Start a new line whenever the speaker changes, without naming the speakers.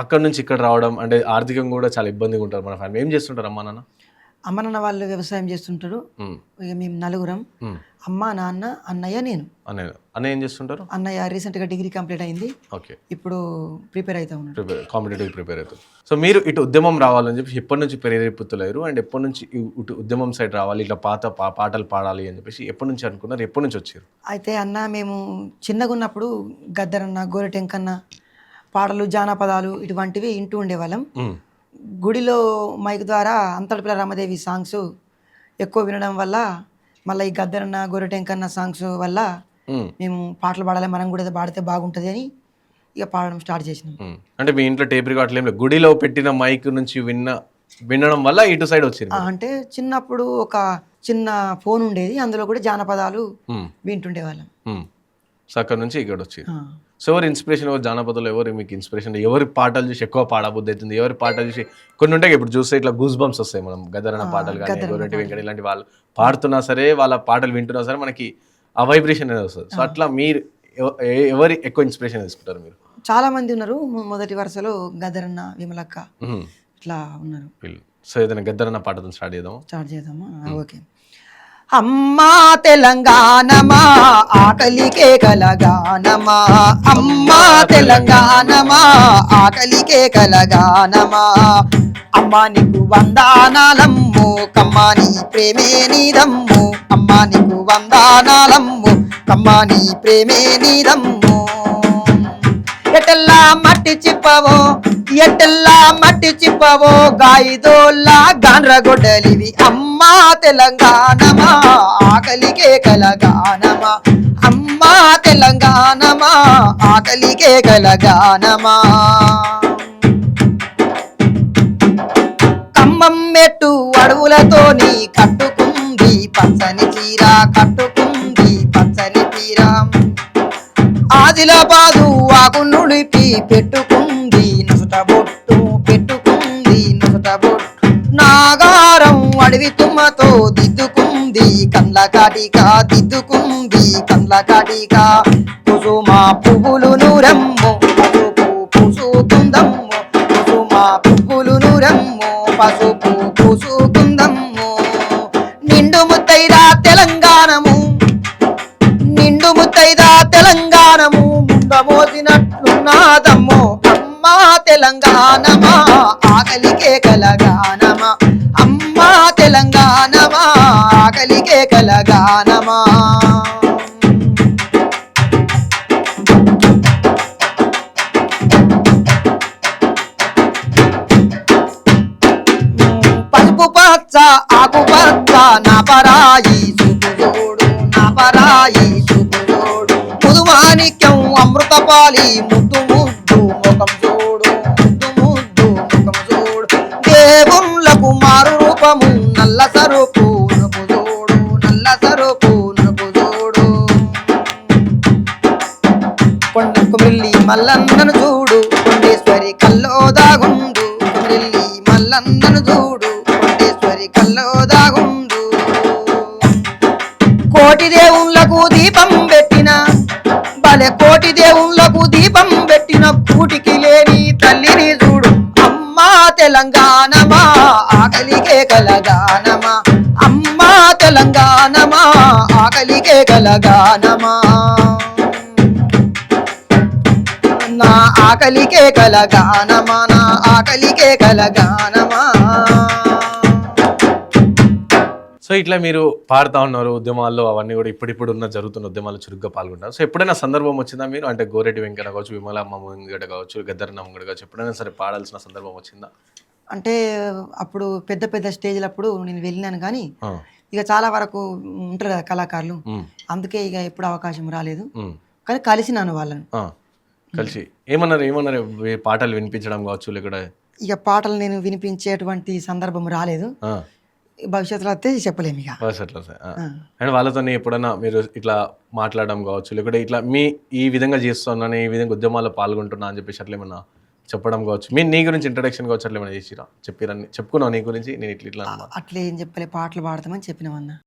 అక్కడి నుంచి ఇక్కడ రావడం అంటే ఆర్థికంగా కూడా చాలా ఇబ్బందిగా ఉంటారు మన ఫ్యామిలీ. ఏం చేస్తుంటారు అమ్మా నాన్న?
అమ్మ నాన్న వాళ్ళు వ్యవసాయం చేస్తుంటారు.
హ్మ్.
ఇక మేము నలుగురం,
హ్మ్.
అమ్మ నాన్న అన్నయ్య నేను.
అన్నయ్య ఏం చేస్తుంటారు?
అన్నయ్య రీసెంట్గా డిగ్రీ కంప్లీట్ అయింది,
ఓకే.
ఇప్పుడు ప్రిపేర్ అవుతా ఉన్నాడు.
కాంపిటేటివ్ ప్రిపేర్ అవుతుంది. సో మీరు ఇటు ఉద్యమం రావాలని చెప్పి ఎప్పటి నుంచి ప్రేరేపితులయ్యారు అండ్ ఎప్పటి నుంచి ఇటు ఉద్యమం సైడ్ రావాలి, ఇట్లా పాటలు పాడాలి అని చెప్పేసి ఎప్పటి నుంచి అనుకున్నారు, ఎప్పటి నుంచి వచ్చారు?
అయితే అన్న మేము చిన్నగా ఉన్నప్పుడు గద్దరన్న, గోరెటెంకన్న పాటలు, జానపదాలు ఇటువంటివి వింటూ ఉండేవాళ్ళం. గుడిలో మైక్ ద్వారా అంతటిపిల్ల రామదేవి సాంగ్స్ ఎక్కువ వినడం వల్ల, మళ్ళీ ఈ గద్దరన్న, గోరెటెంకన్న సాంగ్స్ వల్ల మేము పాటలు పాడాలి, మనం కూడా పాడితే బాగుంటుంది అని ఇక పాడడం స్టార్ట్ చేసినాం.
అంటే మీ ఇంట్లో టేప్ రికార్డులు ఏం లేదు, గుడిలో పెట్టిన మైక్ నుంచి వినడం వల్ల ఇటు సైడ్ వచ్చింది?
అంటే చిన్నప్పుడు ఒక చిన్న ఫోన్ ఉండేది, అందులో కూడా జానపదాలు వింటుండేవాళ్ళం.
సో అక్కడ నుంచి ఇక్కడ వచ్చింది. సో ఎవరు ఇన్స్పిరేషన్, ఎవరు జానపదాలు, ఎవరు మీకు ఇన్స్పిరేషన్? ఎవరి పాటలు చూసి ఎక్కువ పాడబుద్ధి అవుతుంది? ఎవరి పాటలు చూసి కొన్ని ఉంటాయి ఇప్పుడు చూస్తే ఇట్లా గూస్ బంప్స్ వస్తాయి, మనం గదరన్న పాటలు కానీ, గోరెటి వెంకట ఇలాంటి వాళ్ళు పాడుతున్నా సరే, వాళ్ళ పాటలు వింటున్నా సరే మనకి ఆ వైబ్రేషన్ అనేది వస్తుంది. సో అట్లా మీరు ఎవరి ఎక్కువ ఇన్స్పిరేషన్ తీసుకుంటారు మీరు?
చాలా మంది ఉన్నారు. మొదటి వరుసలో గదరన్న, విమలక్క ఇట్లా ఉన్నారు.
సో ఏదైనా గద్దరన్న పాటతో స్టార్ట్
చేద్దామా? ఓకే. అమ్మా తెలంగాణమా ఆకలికే కలగానమా, అమ్మా తెలంగాణమా ఆకలికే కలగానమా, అమ్మా నీకు వందనాలమ్ము, కమ్మా నీ ప్రేమే నీదమ్ము, అమ్మా నీకు వందనాలమ్ము, కమ్మా నీ ప్రేమే నీదమ్ము. ఎటెల్లా మట్టి చిప్పవో, ఎటెల్లా మట్టి చిప్పవో, గాయిదోల్లా గాండ్రగొడ్డలివి, అమ్మా తెలంగాణమా ఆకలికే కలగానమా, అమ్మా తెలంగాణమా ఆకలికే కలగానమా. కమ్మం మెట్టు అడవులతోని కట్టుకుంది పచ్చని చీర, కట్టుకుంది పచ్చని చీర, ఆదిలాబాదు ఆకునుడిపి పెట్టుకుంది నుసుట బొట్టు, పెట్టుకుంది నుసుట బొట్టు, నాగారం అడవి తుమ్మతో దిద్దుకుంది కండ్ల కాటిక, దిద్దుకుంది కండ్ల కాటిక, కుసుమ పువ్వులు నూరమ్ము పసుపు పూసుకుందమ్ము, కుసుమ పువ్వులు నూరమ్ము పసుపు పూసుకుందమ్ము. నిండు ముత్తైదా తెలంగాణము, నిండు ముత్తైదా తెలంగాణము, ముందమోసినట్లున్నాదమ్మో, అమ్మా తెలంగాణమా ఆకలికే కలగానమా, అమ్మా తెలంగాణమా ఆకలికే కలగానమా. పసుపు పచ్చ ఆకుపచ్చ నా పరాయి చూపు చూడు, నా పరాయి చూపు చూడు, ముదుమాణిక్యం అమృతపాలి ముద్దు ముద్దు ముఖం చూడు, ముద్దు ముద్దు ముఖం చూడు, దేవుళ్ళకు మారు రూపము నల్ల సరుపు నుపు చూడు, నల్ల సరుపు నుపు చూడు, కొండ కుమిల్లి మల్లన్నను చూడు, కొండేశ్వరి కల్లో దాగుండు, కుమిల్లి మల్లన్నను చూడు, కొండేశ్వరి కల్లో దాగుండు. కోటి దేవుళ్ళకు దీపం పెట్టిన, భలే కోటి దేవుళ్ళకు దీపం పెట్టిన, కూటికి లేని తల్లిని చూడు, అమ్మా తెలంగాణమా ఆకలికే కలగానమా, అమ్మా తెలంగాణమా ఆకలికే కలగానమా, నా ఆకలికే కలగానమా, నా ఆకలికే కలగానమా.
సో ఇట్లా మీరు పాడుతూ ఉన్నారు ఉద్యమాల్లో, అవన్నీ కూడా ఇప్పుడిప్పుడు జరుగుతున్న ఉద్యమాలు చురుగ్గా పాల్గొంటారు. సో ఎప్పుడైనా సందర్భం వచ్చిందా మీరు, అంటే గోరెటి వెంకట కావచ్చు, విమలమ్మ ముంగట కావచ్చు, గద్దరన్న ముంగట కావచ్చు, ఎప్పుడైనా సరే పాడాల్సిన సందర్భం వచ్చిందా?
అంటే అప్పుడు పెద్ద పెద్ద స్టేజ్లప్పుడు నేను వెళ్ళినాను, కానీ ఇక చాలా వరకు ఉంటారు కదా కళాకారులు, అందుకే ఇక ఎప్పుడు అవకాశం రాలేదు. కానీ కలిసినాను వాళ్ళని.
కలిసి ఏమన్నారు పాటలు వినిపించడం కావచ్చు, లేకపోతే
ఇక పాటలు నేను వినిపించేటువంటి సందర్భం రాలేదు, భవిష్యత్తులో వస్తే చెప్పలేము ఇక.
భవిష్యత్తులో అండ్ వాళ్ళతో ఎప్పుడైనా మీరు ఇట్లా మాట్లాడడం కావచ్చు, లేకపోతే ఇట్లా ఈ విధంగా చేస్తున్నాను, ఈ విధంగా ఉద్యమాల్లో పాల్గొంటున్నా అని చెప్పేసి అట్లా ఏమన్నా చెప్పడం కావచ్చు, నీ గురించి ఇంట్రడక్షన్ కావచ్చు, అట్లా ఏమైనా చేసిరా, చెప్పిరని చెప్పుకున్నావు నీ గురించి, నేను ఇట్లా
అట్లా ఏం చెప్పలే, పాటలు పాడతామని చెప్పినామన్నా.